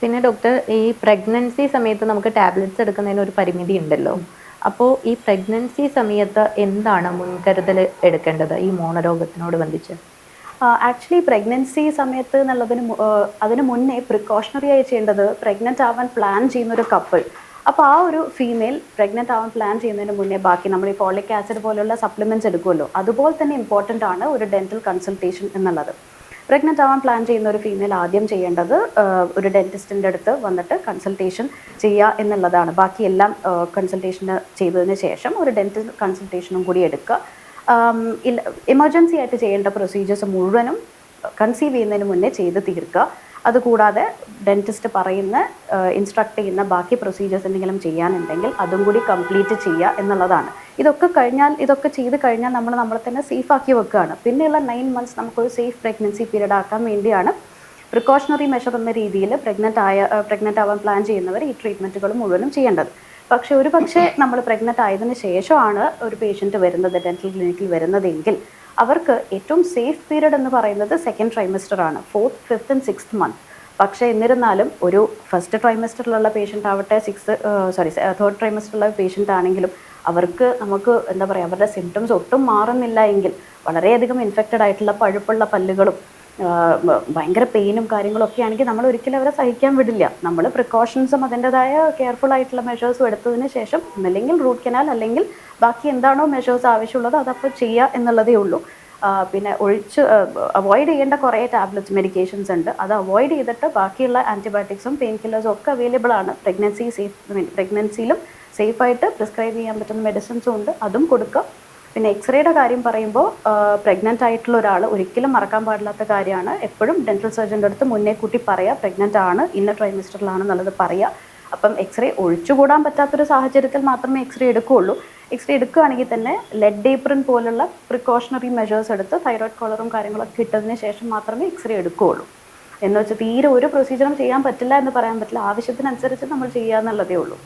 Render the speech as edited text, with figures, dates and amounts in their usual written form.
പിന്നെ ഡോക്ടർ ഈ പ്രഗ്നൻസി സമയത്ത് നമുക്ക് ടാബ്ലറ്റ്സ് എടുക്കുന്നതിന് ഒരു പരിമിതി ഉണ്ടല്ലോ. അപ്പോൾ ഈ പ്രഗ്നൻസി സമയത്ത് എന്താണ് മുൻകരുതൽ എടുക്കേണ്ടത് ഈ മോണരോഗത്തിനോട് ബന്ധിച്ച്? ആക്ച്വലി പ്രഗ്നൻസി സമയത്ത് എന്നുള്ളതിന് അതിന് മുന്നേ പ്രിക്കോഷണറി ആയി ചെയ്യേണ്ടത് പ്രഗ്നൻ്റ് ആവാൻ പ്ലാൻ ചെയ്യുന്ന ഒരു കപ്പിൾ. അപ്പോൾ ആ ഒരു ഫീമെയിൽ പ്രഗ്നൻ്റ് ആവാൻ പ്ലാൻ ചെയ്യുന്നതിന് മുന്നേ ബാക്കി നമ്മൾ ഈ ഫോളിക് ആസിഡ് പോലുള്ള സപ്ലിമെൻറ്റ്സ് എടുക്കുമല്ലോ, അതുപോലെ തന്നെ ഇമ്പോർട്ടൻ്റ് ആണ് ഒരു ഡെൻറ്റൽ കൺസൾട്ടേഷൻ എന്നുള്ളത്. പ്രഗ്നൻ്റ് ആവാൻ പ്ലാൻ ചെയ്യുന്ന ഒരു ഫീമെയിൽ ആദ്യം ചെയ്യേണ്ടത് ഒരു ഡെൻറ്റിസ്റ്റിൻ്റെ അടുത്ത് വന്നിട്ട് കൺസൾട്ടേഷൻ ചെയ്യുക എന്നുള്ളതാണ്. ബാക്കിയെല്ലാം കൺസൾട്ടേഷന് ചെയ്തതിന് ശേഷം ഒരു ഡെൻറ്റൽ കൺസൾട്ടേഷനും കൂടി എടുക്കുക. എമർജൻസി ആയിട്ട് ചെയ്യേണ്ട പ്രൊസീജിയേഴ്സ് മുഴുവനും കൺസീവ് ചെയ്യുന്നതിന് മുന്നേ ചെയ്ത് തീർക്കുക. അതുകൂടാതെ ഡെൻറ്റിസ്റ്റ് പറയുന്ന ഇൻസ്ട്രക്ട് ചെയ്യുന്ന ബാക്കി പ്രൊസീജിയേഴ്സ് എന്തെങ്കിലും ചെയ്യാനുണ്ടെങ്കിൽ അതും കൂടി കംപ്ലീറ്റ് ചെയ്യുക എന്നുള്ളതാണ്. ഇതൊക്കെ ചെയ്ത് കഴിഞ്ഞാൽ നമ്മൾ നമ്മളെ തന്നെ സേഫ് ആക്കി വെക്കുകയാണ്. പിന്നെയുള്ള 9 months നമുക്കൊരു സേഫ് പ്രഗ്നൻസി പീരീഡ് ആക്കാൻ വേണ്ടിയാണ് പ്രിക്കോഷണറി മെഷർ എന്ന രീതിയിൽ പ്രഗ്നൻ്റ് ആവാൻ പ്ലാൻ ചെയ്യുന്നവർ ഈ ട്രീറ്റ്മെൻറ്റുകൾ മുഴുവനും ചെയ്യേണ്ടത്. പക്ഷേ നമ്മൾ പ്രഗ്നൻ്റ് ആയതിനു ശേഷമാണ് ഒരു പേഷ്യൻറ്റ് വരുന്നത് ഡെൻറ്റൽ ക്ലിനിക്കിൽ വരുന്നതെങ്കിൽ അവർക്ക് ഏറ്റവും സേഫ് പീരീഡ് എന്ന് പറയുന്നത് 2nd trimester ആണ്, 4th, 5th and 6th month. പക്ഷേ എന്നിരുന്നാലും ഒരു ഫസ്റ്റ് ട്രൈമസ്റ്ററിലുള്ള പേഷ്യൻ്റ് ആവട്ടെ, 3rd trimester പേഷ്യൻ്റ് ആണെങ്കിലും അവർക്ക് നമുക്ക് എന്താ പറയുക, അവരുടെ സിംറ്റംസ് ഒട്ടും മാറുന്നില്ല എങ്കിൽ വളരെയധികം ഇൻഫെക്റ്റഡ് ആയിട്ടുള്ള പഴുപ്പുള്ള പല്ലുകളും ഭയങ്കര പെയിനും കാര്യങ്ങളൊക്കെ ആണെങ്കിൽ നമ്മൾ ഒരിക്കലും അവരെ സഹിക്കാൻ വിടില്ല. നമ്മൾ പ്രിക്കോഷൻസും അതിൻ്റെതായ കെയർഫുൾ ആയിട്ടുള്ള മെഷേഴ്സും എടുത്തതിന് ശേഷം ഒന്നല്ലെങ്കിൽ റൂട്ട് കനാൽ അല്ലെങ്കിൽ ബാക്കി എന്താണോ മെഷേഴ്സ് ആവശ്യമുള്ളത് അതപ്പോൾ ചെയ്യുക എന്നുള്ളതേ ഉള്ളൂ. പിന്നെ അവോയ്ഡ് ചെയ്യേണ്ട കുറേ ടാബ്ലറ്റ്സ് മെഡിക്കേഷൻസ് ഉണ്ട്. അത് അവോയ്ഡ് ചെയ്തിട്ട് ബാക്കിയുള്ള ആൻറ്റിബയോട്ടിക്സും പെയിൻ കില്ലേഴ്സും ഒക്കെ അവൈലബിൾ ആണ്. പ്രഗ്നൻസിയിലും സേഫായിട്ട് പ്രിസ്ക്രൈബ് ചെയ്യാൻ പറ്റുന്ന മെഡിസിൻസും ഉണ്ട്, അതും കൊടുക്കുക. പിന്നെ എക്സ്റേയുടെ കാര്യം പറയുമ്പോൾ പ്രഗ്നൻ്റ് ആയിട്ടുള്ള ഒരാൾ ഒരിക്കലും മറക്കാൻ പാടില്ലാത്ത കാര്യമാണ് എപ്പോഴും ഡെൻറ്റൽ സർജൻ്റെ അടുത്ത് മുന്നേ കൂട്ടി പറയുക പ്രഗ്നൻ്റ് ആണ്, ഇന്ന ട്രൈമിസ്റ്ററിലാണെന്നുള്ളത് പറയുക. അപ്പം എക്സ്റേ ഒഴിച്ചുകൂടാൻ പറ്റാത്തൊരു സാഹചര്യത്തിൽ മാത്രമേ എക്സ്റേ എടുക്കുകയുള്ളൂ. എക്സ്റേ എടുക്കുകയാണെങ്കിൽ തന്നെ ലെഡ് ഏപ്രിൻ പോലുള്ള പ്രിക്കോഷണറി മെഷേഴ്സ് എടുത്ത് തൈറോയ്ഡ് കോളറും കാര്യങ്ങളൊക്കെ ഇട്ടതിന് ശേഷം മാത്രമേ എക്സ്റേ എടുക്കുകയുള്ളൂ. എന്ന് വെച്ചാൽ തീരെ ഒരു പ്രൊസീജിയറും ചെയ്യാൻ പറ്റില്ല എന്ന് പറയാൻ പറ്റില്ല, ആവശ്യത്തിനനുസരിച്ച് നമ്മൾ ചെയ്യുക എന്നുള്ളതേ ഉള്ളൂ.